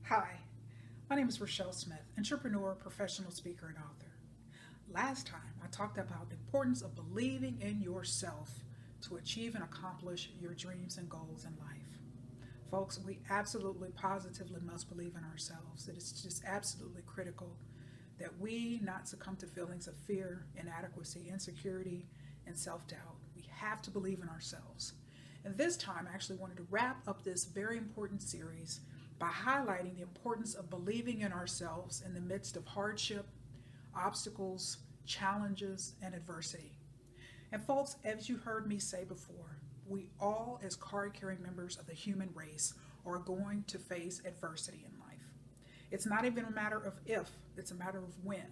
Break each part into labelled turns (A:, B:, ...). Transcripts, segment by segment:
A: Hi, my name is Rachelle Smith, entrepreneur, professional speaker, and author. Last time I talked about the importance of believing in yourself to achieve and accomplish your dreams and goals in life. Folks, we absolutely positively must believe in ourselves. It is just absolutely critical that we not succumb to feelings of fear, inadequacy, insecurity, and self-doubt. We have to believe in ourselves. And this time I actually wanted to wrap up this very important series by highlighting the importance of believing in ourselves in the midst of hardship, obstacles, challenges, and adversity. And folks, as you heard me say before, we all, as card-carrying members of the human race, are going to face adversity in life. It's not even a matter of if, it's a matter of when.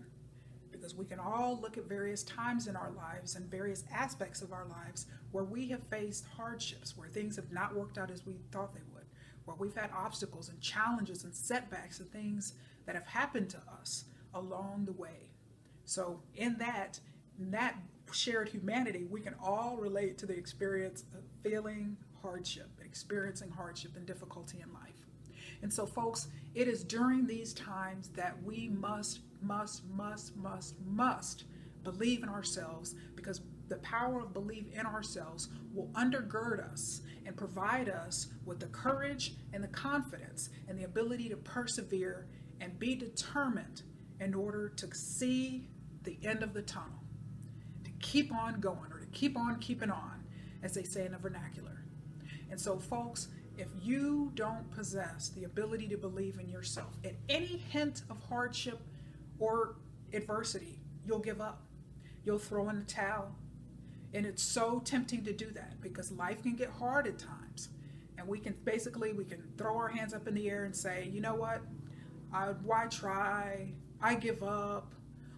A: Because we can all look at various times in our lives and various aspects of our lives where we have faced hardships, where things have not worked out as we thought they would, where we've had obstacles and challenges and setbacks and things that have happened to us along the way. So in that shared humanity, we can all relate to the experience of feeling hardship, experiencing hardship and difficulty in life. And so folks, it is during these times that we must believe in ourselves, because the power of belief in ourselves will undergird us and provide us with the courage and the confidence and the ability to persevere and be determined in order to see the end of the tunnel, to keep on going, or to keep on keeping on, as they say in the vernacular. And so folks, if you don't possess the ability to believe in yourself, at any hint of hardship or adversity, you'll give up. You'll throw in the towel. And it's so tempting to do that because life can get hard at times. And we can throw our hands up in the air and say, you know what? Why try? I give up.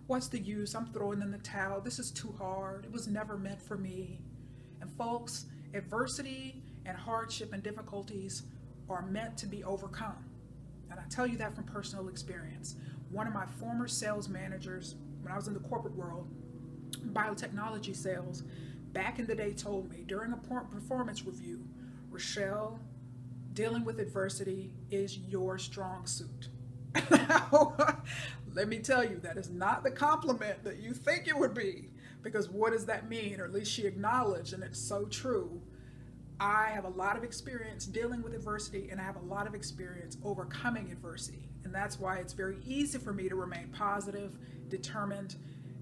A: What's the use? I'm throwing in the towel. This is too hard. It was never meant for me. And folks, adversity and hardship and difficulties are meant to be overcome. And I tell you that from personal experience. One of my former sales managers, when I was in the corporate world, biotechnology sales, back in the day, told me during a performance review, Rachelle, dealing with adversity is your strong suit. Let me tell you, that is not the compliment that you think it would be, because what does that mean? Or at least she acknowledged, and it's so true. I have a lot of experience dealing with adversity, and I have a lot of experience overcoming adversity. And that's why it's very easy for me to remain positive, determined,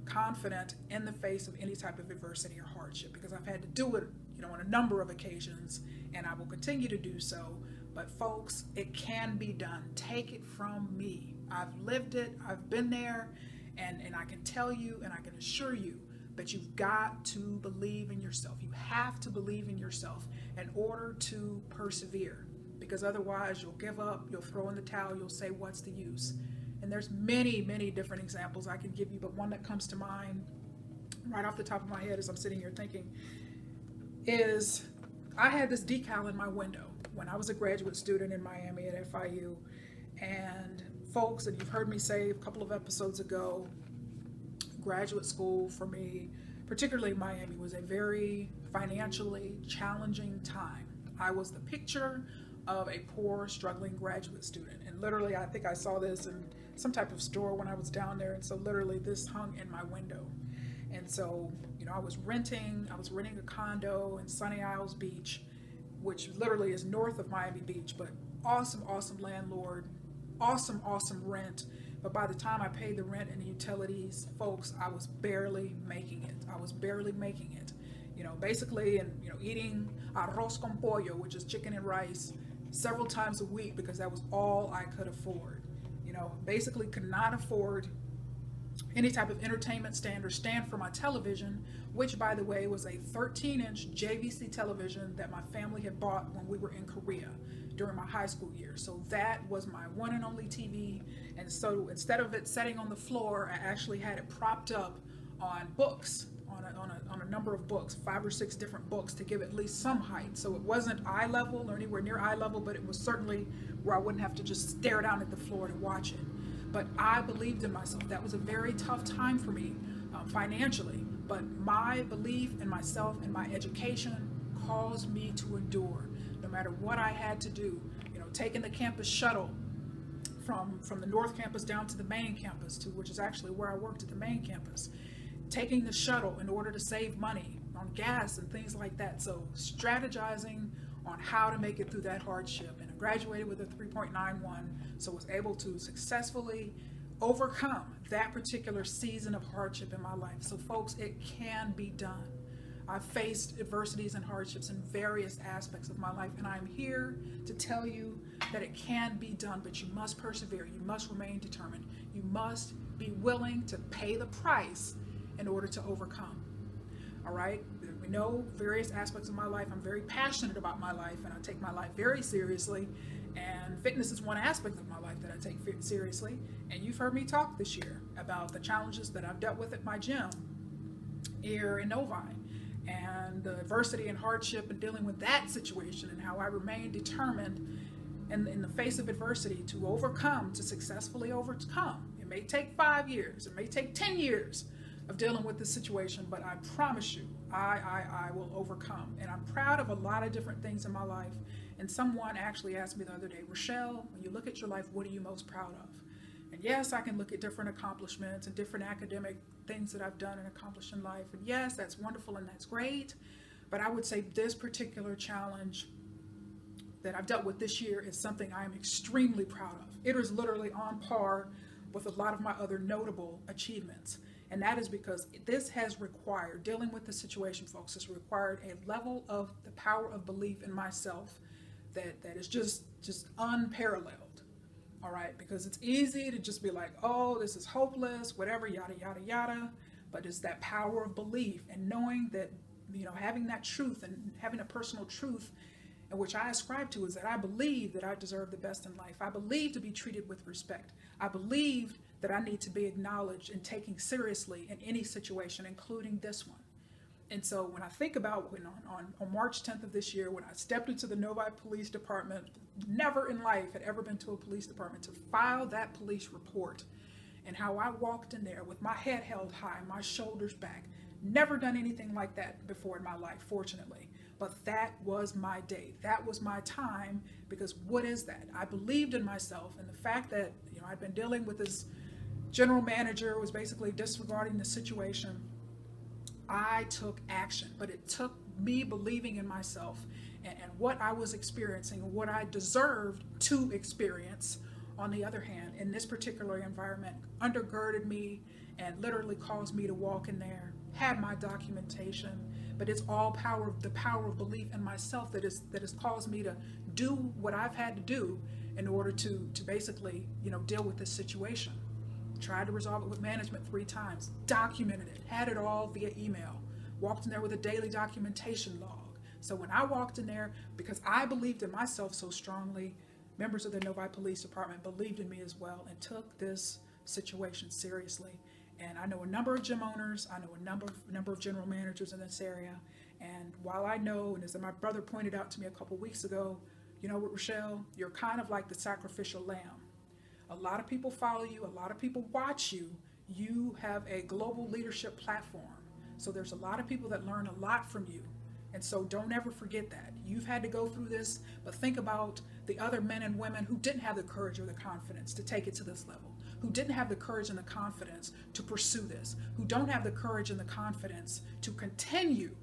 A: confident in the face of any type of adversity or hardship, because I've had to do it, on a number of occasions, and I will continue to do so. But folks, it can be done. Take it from me. I've lived it, I've been there, and I can tell you and I can assure you that you've got to believe in yourself. You have to believe in yourself in order to persevere, because otherwise you'll give up, you'll throw in the towel, you'll say, what's the use? And there's many different examples I can give you, but one that comes to mind right off the top of my head as I'm sitting here thinking is I had this decal in my window when I was a graduate student in Miami at FIU. And folks, and you've heard me say a couple of episodes ago, graduate school for me, particularly Miami, was a very financially challenging time. I was the picture of a poor, struggling graduate student. And literally, I think I saw this in some type of store when I was down there. And so literally this hung in my window. And so, I was renting a condo in Sunny Isles Beach, which literally is north of Miami Beach, but awesome landlord, awesome rent. But by the time I paid the rent and the utilities, folks, I was barely making it. Basically, and eating arroz con pollo, which is chicken and rice, several times a week, because that was all I could afford. Basically could not afford any type of entertainment stand or stand for my television, which, by the way, was a 13-inch JVC television that my family had bought when we were in Korea during my high school years. So that was my one and only TV. And so instead of it sitting on the floor, I actually had it propped up on books, on a number of books, 5 or 6 different books, to give at least some height. So it wasn't eye level or anywhere near eye level, but it was certainly where I wouldn't have to just stare down at the floor to watch it. But I believed in myself. That was a very tough time for me financially, but my belief in myself and my education caused me to endure no matter what I had to do. Taking the campus shuttle from the North Campus down to the main campus, which is actually where I worked at the main campus, taking the shuttle in order to save money on gas and things like that. So strategizing on how to make it through that hardship. And I graduated with a 3.91, so was able to successfully overcome that particular season of hardship in my life. So folks, it can be done. I've faced adversities and hardships in various aspects of my life, and I'm here to tell you that it can be done, but you must persevere. You must remain determined. You must be willing to pay the price in order to overcome. All right? We know various aspects of my life. I'm very passionate about my life, and I take my life very seriously. And fitness is one aspect of my life that I take seriously. And you've heard me talk this year about the challenges that I've dealt with at my gym here in Novi, and the adversity and hardship and dealing with that situation, and how I remain determined in the face of adversity to overcome, to successfully overcome. It may take 5 years, it may take 10 years of dealing with this situation, but I promise you, I will overcome. And I'm proud of a lot of different things in my life. And someone actually asked me the other day, Rachelle, when you look at your life, what are you most proud of? And yes, I can look at different accomplishments and different academic things that I've done and accomplished in life. And yes, that's wonderful and that's great. But I would say this particular challenge that I've dealt with this year is something I am extremely proud of. It is literally on par with a lot of my other notable achievements. And that is because this has required, dealing with the situation, folks, has required a level of the power of belief in myself that is just unparalleled. All right, because it's easy to just be like, oh, this is hopeless, whatever, yada, yada, yada. But it's that power of belief and knowing that, having that truth and having a personal truth, and which I ascribe to, is that I believe that I deserve the best in life. I believe to be treated with respect. I believe that I need to be acknowledged and taken seriously in any situation, including this one. And so when I think about on March 10th of this year, when I stepped into the Novi Police Department, never in life had ever been to a police department, to file that police report, and how I walked in there with my head held high, my shoulders back, never done anything like that before in my life, fortunately. But that was my day. That was my time, because what is that? I believed in myself, and the fact that I'd been dealing with this general manager who was basically disregarding the situation. I took action, but it took me believing in myself and what I was experiencing and what I deserved to experience, on the other hand, in this particular environment, undergirded me and literally caused me to walk in there, had my documentation, but it's all the power of belief in myself that has caused me to do what I've had to do in order to basically, deal with this situation. Tried to resolve it with management 3 times, documented it, had it all via email, walked in there with a daily documentation log. So when I walked in there, because I believed in myself so strongly, members of the Novi Police Department believed in me as well and took this situation seriously. And I know a number of gym owners, I know a number of general managers in this area. And while I know, and as my brother pointed out to me a couple weeks ago, you know what, Rachelle, you're kind of like the sacrificial lamb. A lot of people follow you, a lot of people watch you. You have a global leadership platform. So there's a lot of people that learn a lot from you. And so don't ever forget that. You've had to go through this, but think about the other men and women who didn't have the courage or the confidence to take it to this level, who didn't have the courage and the confidence to pursue this, who don't have the courage and the confidence to continue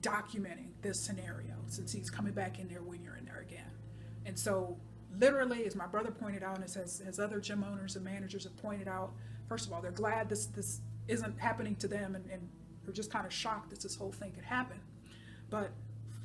A: documenting this scenario, since he's coming back in there when you're in there again. And so literally, as my brother pointed out, and as other gym owners and managers have pointed out, first of all, they're glad this isn't happening to them, and they're just kind of shocked that this whole thing could happen. But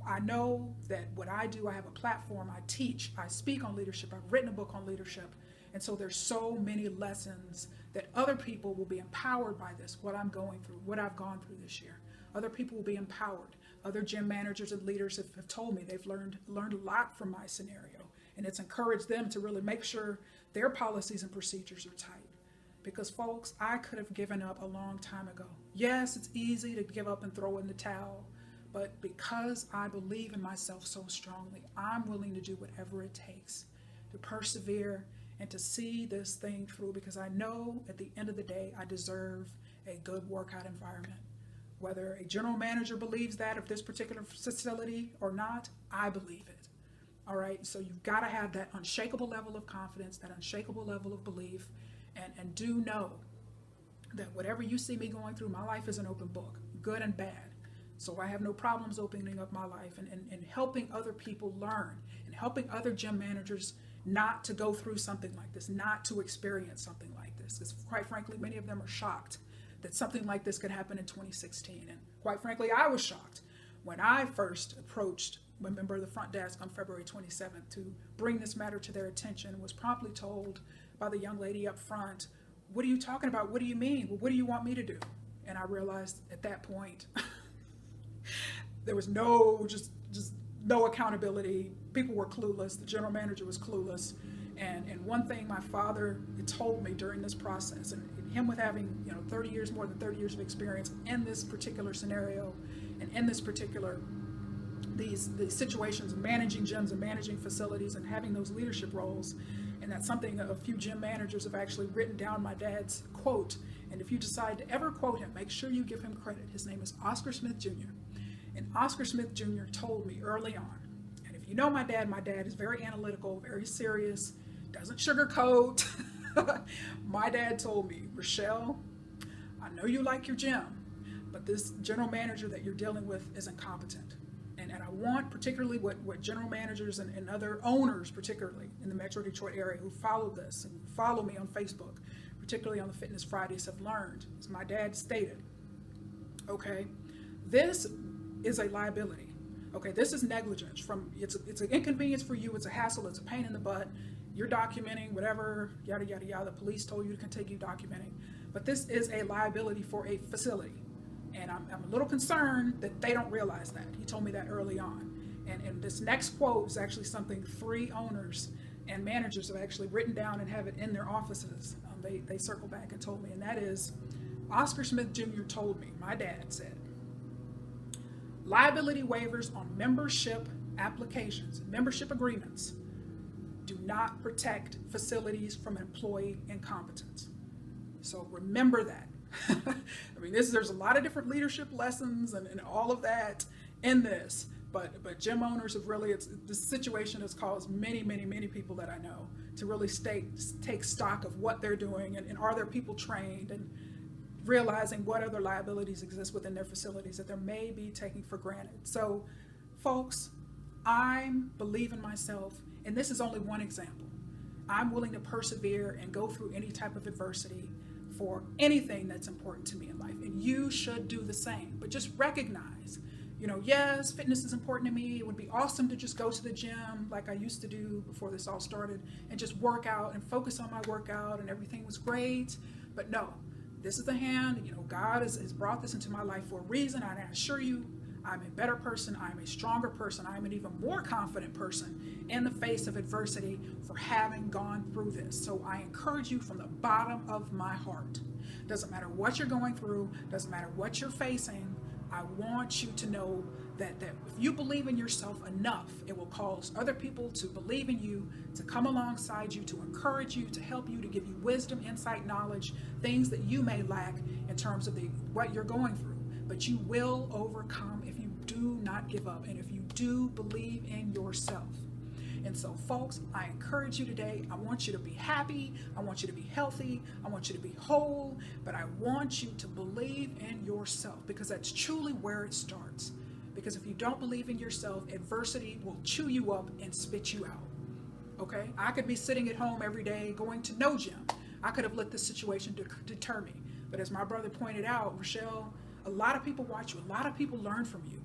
A: I know that what I do, I have a platform, I teach, I speak on leadership, I've written a book on leadership, and so there's so many lessons that other people will be empowered by this, what I'm going through, what I've gone through this year. Other people will be empowered. Other gym managers and leaders have told me they've learned a lot from my scenario. And it's encouraged them to really make sure their policies and procedures are tight. Because folks, I could have given up a long time ago. Yes, it's easy to give up and throw in the towel, but because I believe in myself so strongly, I'm willing to do whatever it takes to persevere and to see this thing through, because I know at the end of the day, I deserve a good workout environment. Whether a general manager believes that of this particular facility or not, I believe it. All right, so you've got to have that unshakable level of confidence, that unshakable level of belief, and do know that whatever you see me going through, my life is an open book, good and bad. So I have no problems opening up my life and helping other people learn and helping other gym managers not to go through something like this, not to experience something like this. Because quite frankly, many of them are shocked that something like this could happen in 2016. And quite frankly, I was shocked when I first approached a member of the front desk on February 27th to bring this matter to their attention, was promptly told by the young lady up front, "What are you talking about? What do you mean? Well, what do you want me to do?" And I realized at that point, there was just no accountability. People were clueless. The general manager was clueless. And one thing my father told me during this process, and him with having 30 years, more than 30 years of experience in this particular scenario, and in this particular these situations, managing gyms and managing facilities and having those leadership roles. And that's something a few gym managers have actually written down my dad's quote. And if you decide to ever quote him, make sure you give him credit. His name is Oscar Smith Jr. And Oscar Smith Jr. told me early on, and if you know my dad is very analytical, very serious, doesn't sugarcoat. My dad told me, "Rachelle, I know you like your gym, but this general manager that you're dealing with is incompetent. And I want particularly what general managers and other owners, particularly in the Metro Detroit area who follow this and follow me on Facebook, particularly on the Fitness Fridays, have learned, as my dad stated, okay, this is a liability. Okay, this is negligence. It's an inconvenience for you, it's a hassle, it's a pain in the butt. You're documenting whatever, yada, yada, yada. The police told you to continue documenting. But this is a liability for a facility. And I'm a little concerned that they don't realize that." He told me that early on. And this next quote is actually something 3 owners and managers have actually written down and have it in their offices. They circle back and told me, and that is, Oscar Smith Jr. told me, my dad said, "Liability waivers on membership applications, membership agreements, do not protect facilities from employee incompetence." So remember that. I mean, there's a lot of different leadership lessons and all of that in this, but gym owners have really, this situation has caused many people that I know to really take stock of what they're doing and are their people trained, and realizing what other liabilities exist within their facilities that they may be taking for granted. So folks, I'm believing myself, and this is only one example. I'm willing to persevere and go through any type of adversity for anything that's important to me in life, and you should do the same. But just recognize, yes, fitness is important to me. It would be awesome to just go to the gym like I used to do before this all started and just work out and focus on my workout, and everything was great. But no, this is the hand. God has brought this into my life for a reason. I assure you, I'm a better person. I'm a stronger person. I'm an even more confident person in the face of adversity for having gone through this. So I encourage you from the bottom of my heart. Doesn't matter what you're going through, doesn't matter what you're facing, I want you to know that if you believe in yourself enough, it will cause other people to believe in you, to come alongside you, to encourage you, to help you, to give you wisdom, insight, knowledge, things that you may lack in terms of what you're going through. But you will overcome if you do not give up and if you do believe in yourself. And so folks, I encourage you today. I want you to be happy. I want you to be healthy. I want you to be whole. But I want you to believe in yourself, because that's truly where it starts. Because if you don't believe in yourself, adversity will chew you up and spit you out. Okay? I could be sitting at home every day going to no gym. I could have let this situation deter me. But as my brother pointed out, Rachelle, a lot of people watch you. A lot of people learn from you.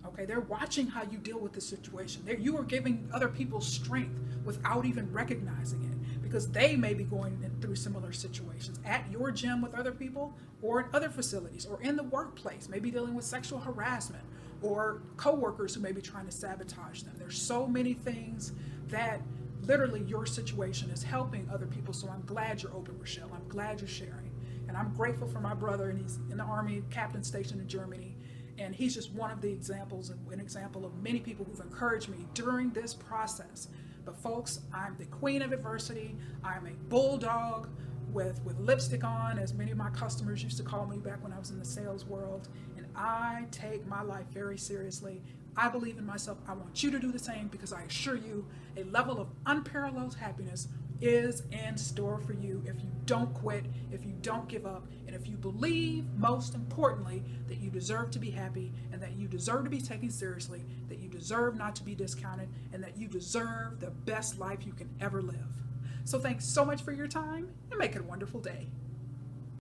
A: Okay, they're watching how you deal with the situation. You are giving other people strength without even recognizing it, because they may be going through similar situations at your gym with other people, or in other facilities, or in the workplace, maybe dealing with sexual harassment, or coworkers who may be trying to sabotage them. There's so many things that literally your situation is helping other people. So I'm glad you're open, Rachelle. I'm glad you're sharing. And I'm grateful for my brother, and he's in the Army, captain stationed in Germany. And he's just one of the examples, an example of many people who've encouraged me during this process. But folks, I'm the queen of adversity. I'm a bulldog with lipstick on, as many of my customers used to call me back when I was in the sales world. And I take my life very seriously. I believe in myself. I want you to do the same, because I assure you a level of unparalleled happiness is in store for you if you don't quit, if you don't give up, and if you believe, most importantly, that you deserve to be happy, and that you deserve to be taken seriously, that you deserve not to be discounted, and that you deserve the best life you can ever live. So thanks so much for your time, and make it a wonderful day.